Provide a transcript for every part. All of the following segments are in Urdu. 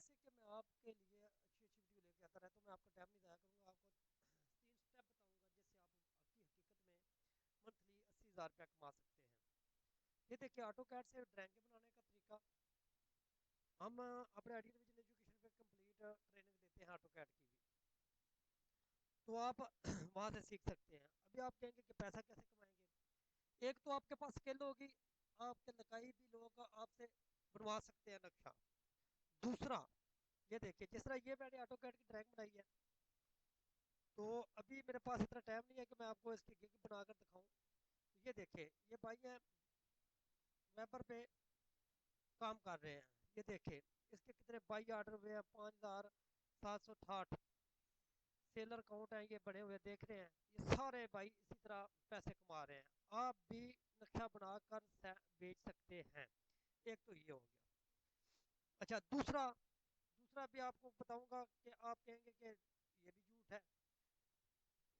جیسے کہ میں آپ کے لیے اچھی اچھی ویڈیو لے کے آتا رہتا ہوں، میں آپ کا ٹائم نہیں ضائع کروں گا. آپ کو 3 سٹیپ بتاؤں گا جس سے آپ کی حقیقت میں منتھلی 80,000 روپیہ کما سکتے ہیں. یہ دیکھیے آٹو کیڈ سے ڈرائنگیں بنانے کا طریقہ. ہم اپنے آئیڈیا ڈویژن ایجوکیشن پہ کمپلیٹ ٹریننگ دیتے ہیں آٹو کیڈ کی بھی، تو آپ وہاں سے سیکھ سکتے ہیں. ابھی آپ کہیں گے کہ پیسہ کیسے کمائیں گے. ایک تو آپ کے پاس اسکل ہوگی، آپ کے لکائی بھی لوگ آپ سے بنوا سکتے ہیں نقشہ. دوسرا یہ دیکھیے جس طرح یہ میں نے آٹو کیڈ کی ڈرائنگ بنائی ہے، تو ابھی میرے پاس اتنا ٹائم نہیں ہے کہ میں آپ کو اس کی گگ بنا کر دکھاؤں. یہ دیکھیں یہ بھائی ہیں ویبر پہ کام کر رہے ہیں. یہ دیکھیں اس کے کتنے بائی آرڈر ہوئے ہیں، 5,768 سیلر اکاؤنٹ ہیں یہ بڑے ہوئے دیکھ رہے ہیں. یہ سارے بھائی اسی طرح پیسے کما رہے ہیں. آپ بھی نقشہ بنا کر بیچ سکتے ہیں. ایک تو یہ ہو گیا. اچھا دوسرا بھی آپ کو بتاؤں گا کہ آپ کہیں گے کہ یہ بھی جھوٹ ہے.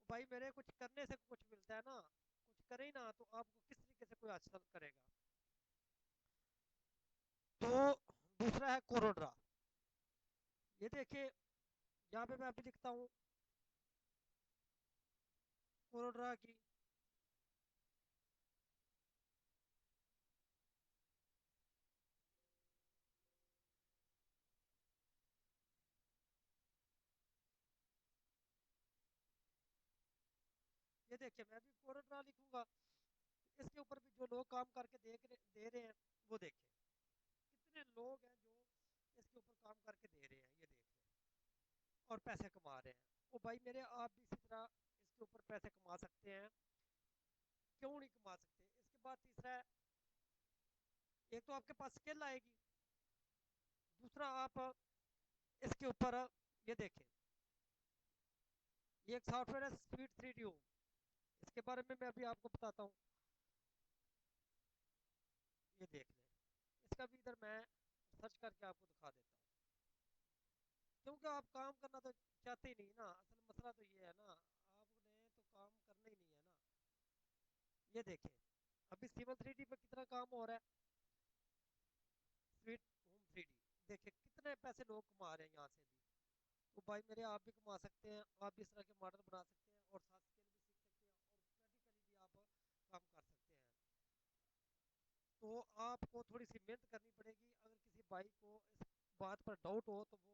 بھائی میرے کچھ کرنے سے کچھ ملتا ہے نا، کچھ کرے ہی نا تو آپ کو کس طریقے سے کوئی حاصل کرے گا. تو دوسرا ہے کوروڈرا. یہ دیکھیں یہاں پہ میں ابھی لکھتا ہوں کوروڈرا کی. یہ دیکھیں میں ابھی کوروڈرا لکھوں گا، اس کے اوپر بھی جو لوگ کام کر کے دے رہے ہیں وہ دیکھیں کتنے لوگ ہیں جو اس کے اوپر کام کر کے دے رہے ہیں. یہ دیکھ لیں اور پیسے کما رہے ہیں. وہ بھائی میرے آپ بھی اسی طرح اس کے اوپر پیسے کما سکتے ہیں. کیوں نہیں کما سکتے. اس کے بعد تیسرا ہے، ایک تو آپ کے پاس اسکل آئے گی، دوسرا آپ اس کے اوپر یہ دیکھیں یہ ایک سافٹ ویئر ہے سپیڈ 3D ہوم. اس کے بارے میں ابھی آپ کو بتاتا ہوں. یہ دیکھ لیں اس کا بھی ادھر میں سرچ کر کے آپ کو دکھا دیتا ہوں، کیونکہ آپ کام کرنا تو چاہتے ہی نہیں نا. اصل مسئلہ تو یہ ہے نا، آپ نے تو کام کرنا ہی نہیں ہے نا. یہ دیکھیں ابھی سیول 3D پہ کتنا کام ہو رہا ہے. سویٹ ہوم 3D دیکھیں کتنے پیسے لوگ کما رہے ہیں یہاں سے بھی. تو بھائی میرے آپ بھی کما سکتے ہیں. آپ بھی اس طرح کے ماڈل بنا سکتے ہیں اور ساتھ اسکل بھی سیکھ سکتے ہیں اور پریکٹیکلی بھی آپ کام کر سکتے ہیں. تو آپ کو تھوڑی سی محنت کرنی پڑے گی. اگر کسی بھائی کو اس بات پر ڈاؤٹ ہو تو وہ،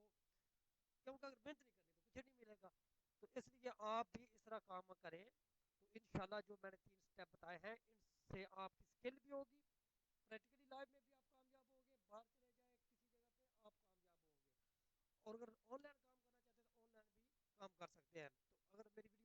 کیونکہ اگر محنت نہیں کرنی تو کچھ نہیں ملے گا. تو اس لیے آپ بھی اس طرح کام کریں. تو انشاءاللہ جو میں نے 3 سٹیپ بتائے ہیں ان سے آپ کی اسکل بھی ہوگی، پریکٹیکلی لائف میں بھی آپ کامیاب ہوگے، باہر چلے جائیں کسی جگہ پہ آپ کامیاب ہوگے. اور اگر آن لائن کام کرنا چاہتے ہیں تو آن لائن بھی کام کر سکتے ہیں. تو اگر میری ویڈیو